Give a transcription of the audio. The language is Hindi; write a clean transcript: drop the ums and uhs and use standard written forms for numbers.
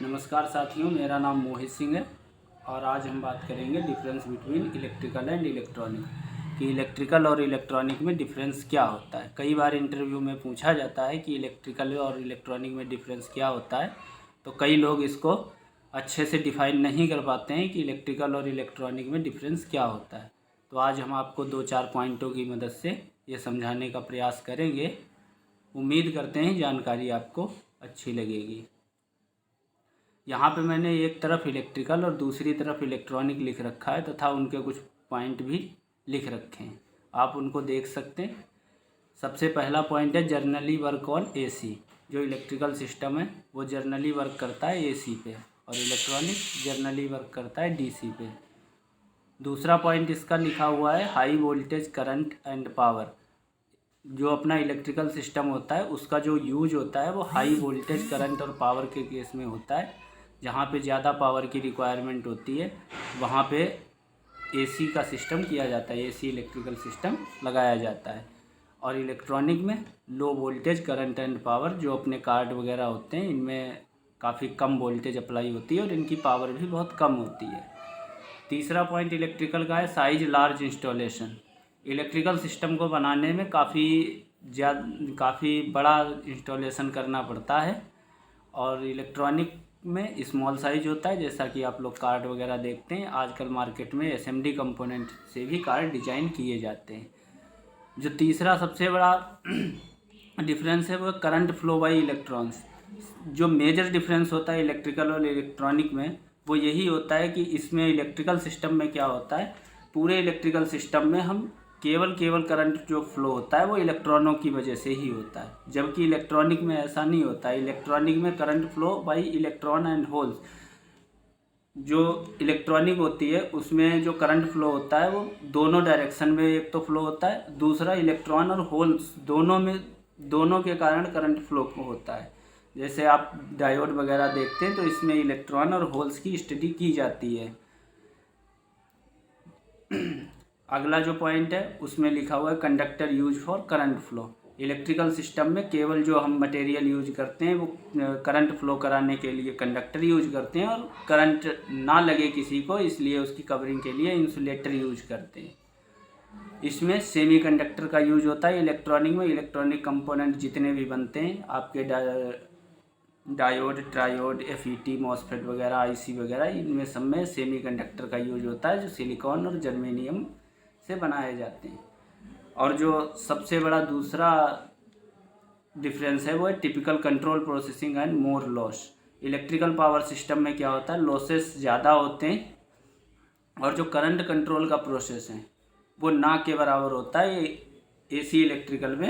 नमस्कार साथियों, मेरा नाम मोहित सिंह है और आज हम बात करेंगे difference between electrical and electronic कि इलेक्ट्रिकल और इलेक्ट्रॉनिक में डिफरेंस क्या होता है। कई बार इंटरव्यू में पूछा जाता है कि इलेक्ट्रिकल और इलेक्ट्रॉनिक में डिफरेंस क्या होता है, तो कई लोग इसको अच्छे से डिफाइन नहीं कर पाते हैं कि इलेक्ट्रिकल और इलेक्ट्रॉनिक में डिफरेंस क्या होता है। तो आज हम आपको 2-4 पॉइंटों की मदद से ये समझाने का प्रयास करेंगे। उम्मीद करते हैं जानकारी आपको अच्छी लगेगी। यहाँ पे मैंने एक तरफ इलेक्ट्रिकल और दूसरी तरफ इलेक्ट्रॉनिक लिख रखा है तथा उनके कुछ पॉइंट भी लिख रखे हैं, आप उनको देख सकते हैं। सबसे पहला पॉइंट है जर्नली वर्क ऑन एसी। जो इलेक्ट्रिकल सिस्टम है वो जर्नली वर्क करता है एसी पे और इलेक्ट्रॉनिक जर्नली वर्क करता है डीसी पे। दूसरा पॉइंट इसका लिखा हुआ है high voltage current and power. जो अपना इलेक्ट्रिकल सिस्टम होता है उसका जो यूज होता है वो हाई वोल्टेज करंट और पावर के केस में होता है। जहाँ पे ज़्यादा पावर की रिक्वायरमेंट होती है वहाँ पे एसी का सिस्टम किया जाता है, एसी इलेक्ट्रिकल सिस्टम लगाया जाता है। और इलेक्ट्रॉनिक में low voltage current and power, जो अपने कार्ड वगैरह होते हैं इनमें काफ़ी कम वोल्टेज अप्लाई होती है और इनकी पावर भी बहुत कम होती है। तीसरा पॉइंट इलेक्ट्रिकल का है size large installation. Electrical system को बनाने में काफ़ी बड़ा इंस्टॉलेशन करना पड़ता है और इलेक्ट्रॉनिक में स्मॉल साइज होता है। जैसा कि आप लोग कार्ड वगैरह देखते हैं, आजकल मार्केट में एसएमडी कंपोनेंट से भी कार्ड डिजाइन किए जाते हैं। जो तीसरा सबसे बड़ा डिफरेंस है वो करंट फ्लो बाई इलेक्ट्रॉन्स। जो मेजर डिफरेंस होता है इलेक्ट्रिकल और इलेक्ट्रॉनिक में वो यही होता है कि इसमें इलेक्ट्रिकल सिस्टम में क्या होता है, पूरे इलेक्ट्रिकल सिस्टम में हम केवल करंट जो फ्लो होता है वो इलेक्ट्रॉनों की वजह से ही होता है, जबकि इलेक्ट्रॉनिक में ऐसा नहीं होता है। इलेक्ट्रॉनिक में current flow bye electron and holes. जो इलेक्ट्रॉनिक होती है उसमें जो करंट फ्लो होता है वो दोनों डायरेक्शन में एक तो फ्लो होता है, दूसरा इलेक्ट्रॉन और होल्स दोनों के कारण करंट फ्लो होता है। जैसे आप डायोड वगैरह देखते हैं तो इसमें इलेक्ट्रॉन और होल्स की स्टडी की जाती है। अगला जो पॉइंट है उसमें लिखा हुआ है conductor use for current flow. Electrical system में केवल जो हम मटेरियल यूज करते हैं वो करंट फ्लो कराने के लिए कंडक्टर यूज करते हैं और करंट ना लगे किसी को इसलिए उसकी कवरिंग के लिए इंसुलेटर यूज करते हैं। इसमें सेमीकंडक्टर का यूज होता है। इलेक्ट्रॉनिक में इलेक्ट्रॉनिक कंपोनेंट जितने भी बनते हैं आपके डायोड, ट्रायोड, एफईटी, मॉसफेट वगैरह, आईसी वगैरह, इनमें सब में सेमीकंडक्टर का यूज होता है जो सिलिकॉन और जर्मेनियम से बनाए जाते हैं। और जो सबसे बड़ा दूसरा डिफरेंस है वो है typical control processing and more loss. Electrical power system में क्या होता है, लॉसेस ज़्यादा होते हैं और जो करंट कंट्रोल का प्रोसेस है वो ना के बराबर होता है एसी इलेक्ट्रिकल में।